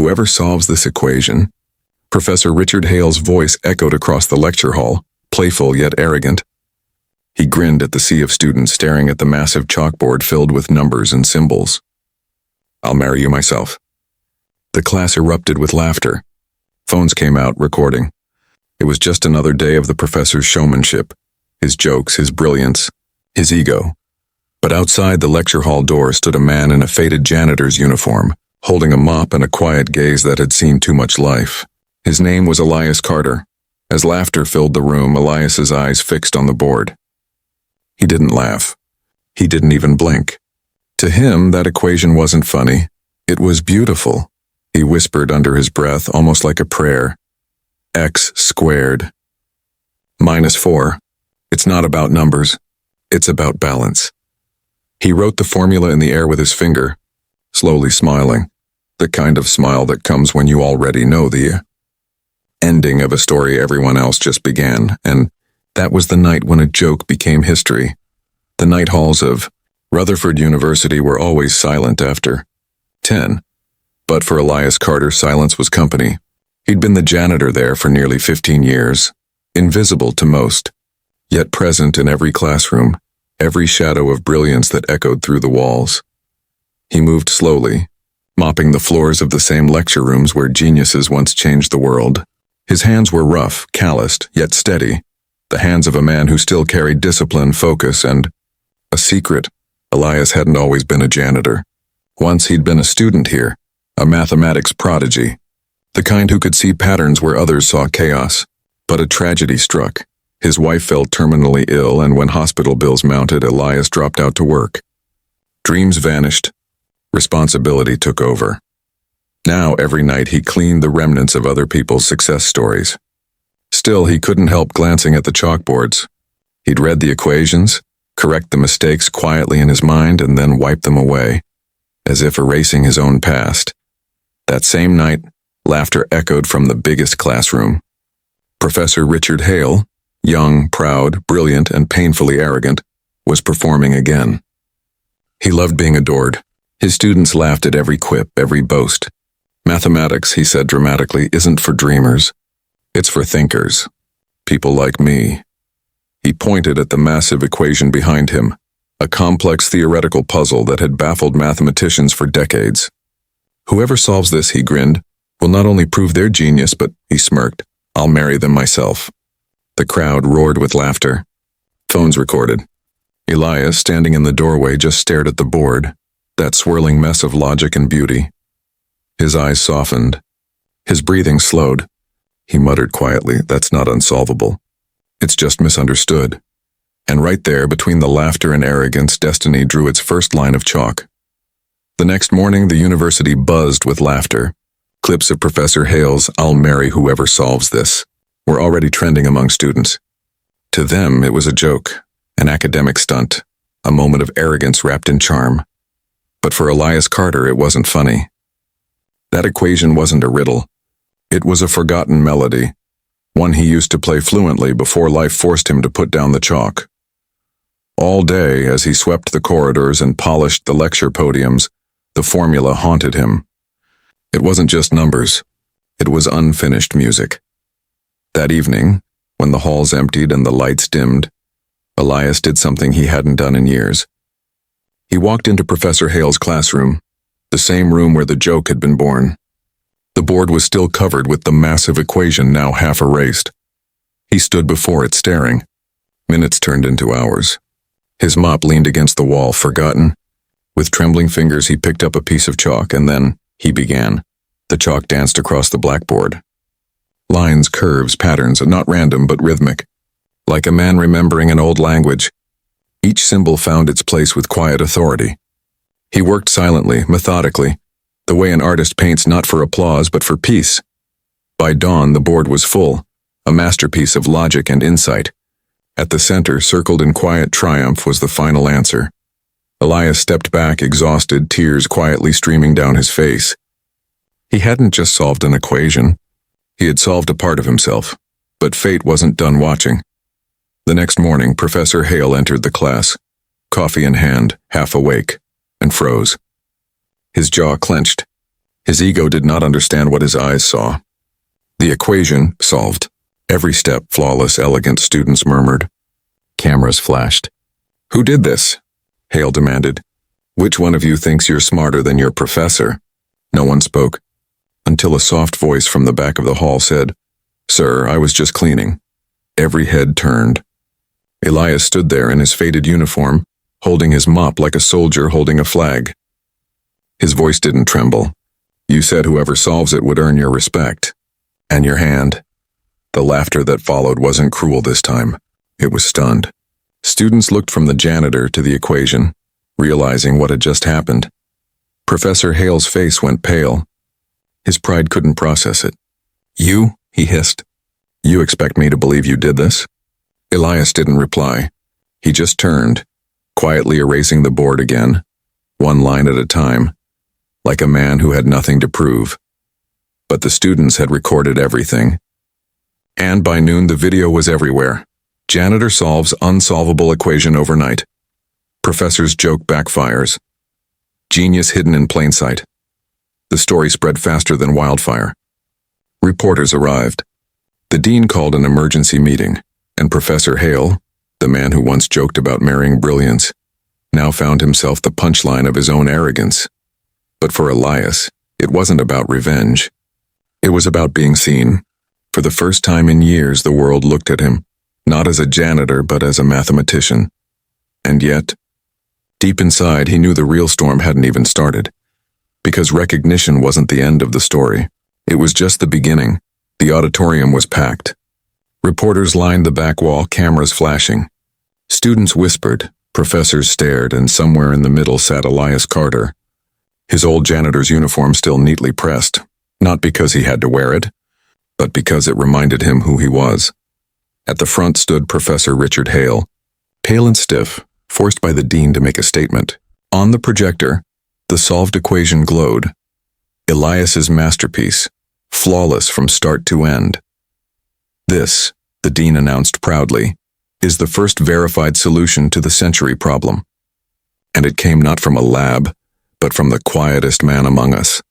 Whoever solves this equation. Professor Richard Hale's voice echoed across the lecture hall, playful yet arrogant. He grinned at the sea of students staring at the massive chalkboard filled with numbers and symbols. I'll marry you myself. The class erupted with laughter. Phones came out, recording. It was just another day of the professor's showmanship, his jokes, his brilliance, his ego. But outside the lecture hall door stood a man in a faded janitor's uniform, holding a mop and a quiet gaze that had seen too much life. His name was Elias Carter. As laughter filled the room, Elias's eyes fixed on the board. He didn't laugh. He didn't even blink. To him, that equation wasn't funny. It was beautiful. He whispered under his breath, almost like a prayer. X squared. -4. It's not about numbers. It's about balance. He wrote the formula in the air with his finger, slowly smiling, the kind of smile that comes when you already know the ending of a story everyone else just began, and that was the night when a joke became history. The night halls of Rutherford University were always silent after 10. But for Elias Carter, silence was company. He'd been the janitor there for nearly 15 years, invisible to most, yet present in every classroom, every shadow of brilliance that echoed through the walls. He moved slowly, mopping the floors of the same lecture rooms where geniuses once changed the world. His hands were rough, calloused, yet steady, the hands of a man who still carried discipline, focus, and a secret. Elias hadn't always been a janitor. Once he'd been a student here, a mathematics prodigy, the kind who could see patterns where others saw chaos. But a tragedy struck. His wife fell terminally ill, and when hospital bills mounted, Elias dropped out to work. Dreams vanished. Responsibility took over. Now, every night, he cleaned the remnants of other people's success stories. Still, he couldn't help glancing at the chalkboards. He'd read the equations, correct the mistakes quietly in his mind, and then wipe them away, as if erasing his own past. That same night, laughter echoed from the biggest classroom. Professor Richard Hale, young, proud, brilliant, and painfully arrogant, was performing again. He loved being adored. His students laughed at every quip, every boast. Mathematics, he said dramatically, isn't for dreamers. It's for thinkers. People like me. He pointed at the massive equation behind him, a complex theoretical puzzle that had baffled mathematicians for decades. Whoever solves this, he grinned, will not only prove their genius, but, he smirked, I'll marry them myself. The crowd roared with laughter. Phones recorded. Elias, standing in the doorway, just stared at the board, that swirling mess of logic and beauty. His eyes softened. His breathing slowed. He muttered quietly, that's not unsolvable. It's just misunderstood. And right there, between the laughter and arrogance, destiny drew its first line of chalk. The next morning, the university buzzed with laughter. Clips of Professor Hale's "I'll marry whoever solves this" were already trending among students. To them, it was a joke, an academic stunt, a moment of arrogance wrapped in charm. But for Elias Carter, it wasn't funny. That equation wasn't a riddle. It was a forgotten melody, one he used to play fluently before life forced him to put down the chalk. All day, as he swept the corridors and polished the lecture podiums, the formula haunted him. It wasn't just numbers. It was unfinished music. That evening, when the halls emptied and the lights dimmed, Elias did something he hadn't done in years. He walked into Professor Hale's classroom, the same room where the joke had been born. The board was still covered with the massive equation, now half erased. He stood before it, staring. Minutes turned into hours. His mop leaned against the wall, forgotten. With trembling fingers, he picked up a piece of chalk, and then he began. The chalk danced across the blackboard. Lines, curves, patterns, not random but rhythmic. Like a man remembering an old language, each symbol found its place with quiet authority. He worked silently, methodically, the way an artist paints not for applause but for peace. By dawn, the board was full, a masterpiece of logic and insight. At the center, circled in quiet triumph, was the final answer. Elias stepped back, exhausted, tears quietly streaming down his face. He hadn't just solved an equation. He had solved a part of himself, but fate wasn't done watching. The next morning, Professor Hale entered the class, coffee in hand, half awake, and froze. His jaw clenched. His ego did not understand what his eyes saw. The equation solved. Every step flawless, elegant, students murmured. Cameras flashed. Who did this? Hale demanded. Which one of you thinks you're smarter than your professor? No one spoke, until a soft voice from the back of the hall said, Sir, I was just cleaning. Every head turned. Elias stood there in his faded uniform, holding his mop like a soldier holding a flag. His voice didn't tremble. You said whoever solves it would earn your respect. And your hand. The laughter that followed wasn't cruel this time. It was stunned. Students looked from the janitor to the equation, realizing what had just happened. Professor Hale's face went pale. His pride couldn't process it. You? He hissed. You expect me to believe you did this? Elias didn't reply. He just turned, quietly erasing the board again, one line at a time, like a man who had nothing to prove. But the students had recorded everything. And by noon the video was everywhere. Janitor solves unsolvable equation overnight. Professor's joke backfires. Genius hidden in plain sight. The story spread faster than wildfire. Reporters arrived. The dean called an emergency meeting, and Professor Hale, the man who once joked about marrying brilliance, now found himself the punchline of his own arrogance. But for Elias, it wasn't about revenge. It was about being seen. For the first time in years, the world looked at him, not as a janitor, but as a mathematician. And yet, deep inside, he knew the real storm hadn't even started. Because recognition wasn't the end of the story. It was just the beginning. The auditorium was packed. Reporters lined the back wall, cameras flashing. Students whispered, professors stared, and somewhere in the middle sat Elias Carter. His old janitor's uniform still neatly pressed, not because he had to wear it, but because it reminded him who he was. At the front stood Professor Richard Hale, pale and stiff, forced by the dean to make a statement. On the projector, the solved equation glowed. Elias's masterpiece, flawless from start to end. This, the dean announced proudly, is the first verified solution to the century problem. And it came not from a lab, but from the quietest man among us.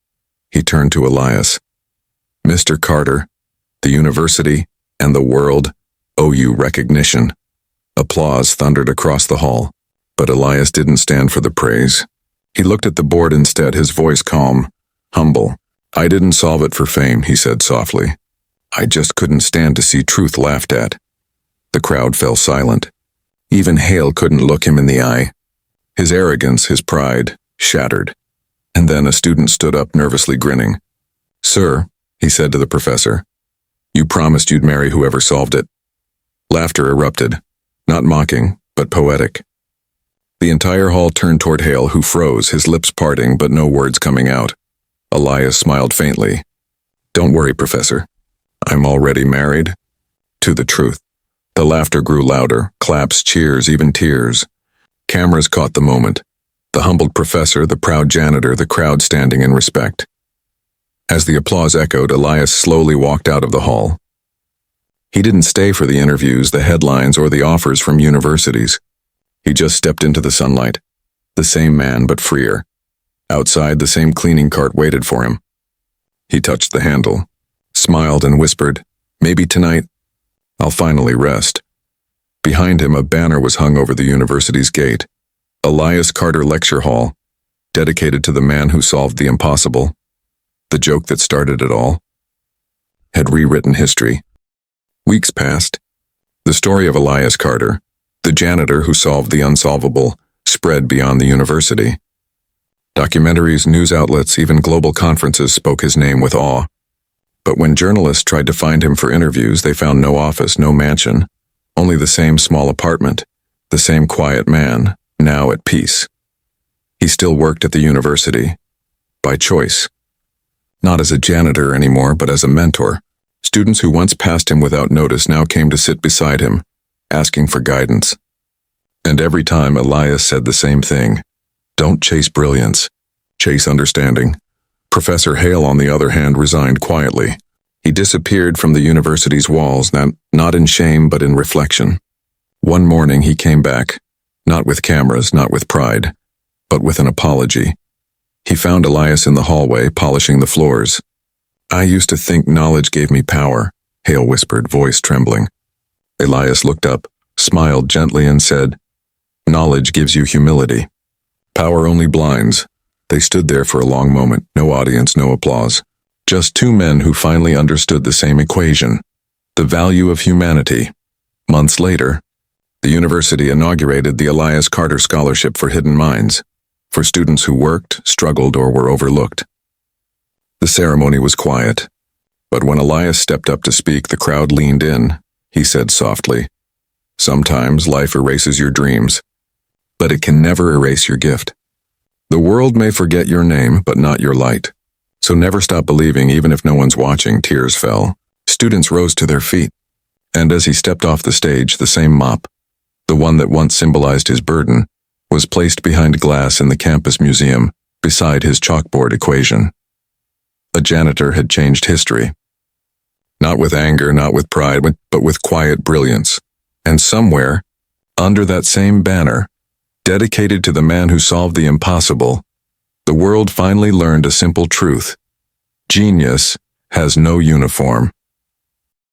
He turned to Elias. Mr. Carter, the university and the world owe you recognition. Applause thundered across the hall, but Elias didn't stand for the praise. He looked at the board instead, his voice calm, humble. I didn't solve it for fame, he said softly. I just couldn't stand to see truth laughed at. The crowd fell silent. Even Hale couldn't look him in the eye. His arrogance, his pride, shattered. And then a student stood up, nervously grinning. Sir, he said to the professor, you promised you'd marry whoever solved it. Laughter erupted, not mocking, but poetic. The entire hall turned toward Hale, who froze, his lips parting but no words coming out. Elias smiled faintly. Don't worry, Professor. I'm already married. To the truth. The laughter grew louder, claps, cheers, even tears. Cameras caught the moment. The humbled professor, the proud janitor, the crowd standing in respect. As the applause echoed, Elias slowly walked out of the hall. He didn't stay for the interviews, the headlines, or the offers from universities. He just stepped into the sunlight. The same man, but freer. Outside, the same cleaning cart waited for him. He touched the handle, smiled and whispered, maybe tonight, I'll finally rest. Behind him, a banner was hung over the university's gate. Elias Carter Lecture Hall, dedicated to the man who solved the impossible. The joke that started it all had rewritten history. Weeks passed. The story of Elias Carter, the janitor who solved the unsolvable, spread beyond the university. Documentaries, news outlets, even global conferences spoke his name with awe. But when journalists tried to find him for interviews, they found no office, no mansion, only the same small apartment, the same quiet man, now at peace. He still worked at the university, by choice. Not as a janitor anymore, but as a mentor. Students who once passed him without notice now came to sit beside him, asking for guidance. And every time Elias said the same thing, don't chase brilliance, chase understanding. Professor Hale, on the other hand, resigned quietly. He disappeared from the university's walls, not in shame, but in reflection. One morning he came back, not with cameras, not with pride, but with an apology. He found Elias in the hallway, polishing the floors. "I used to think knowledge gave me power," Hale whispered, voice trembling. Elias looked up, smiled gently, and said, "Knowledge gives you humility. Power only blinds." They stood there for a long moment, no audience, no applause. Just two men who finally understood the same equation, the value of humanity. Months later, the university inaugurated the Elias Carter Scholarship for Hidden Minds, for students who worked, struggled, or were overlooked. The ceremony was quiet, but when Elias stepped up to speak, the crowd leaned in. He said softly, "Sometimes life erases your dreams, but it can never erase your gift. The world may forget your name, but not your light. So never stop believing, even if no one's watching." Tears fell. Students rose to their feet. And as he stepped off the stage, the same mop, the one that once symbolized his burden, was placed behind glass in the campus museum, beside his chalkboard equation. A janitor had changed history. Not with anger, not with pride, but with quiet brilliance. And somewhere, under that same banner, dedicated to the man who solved the impossible, the world finally learned a simple truth. Genius has no uniform.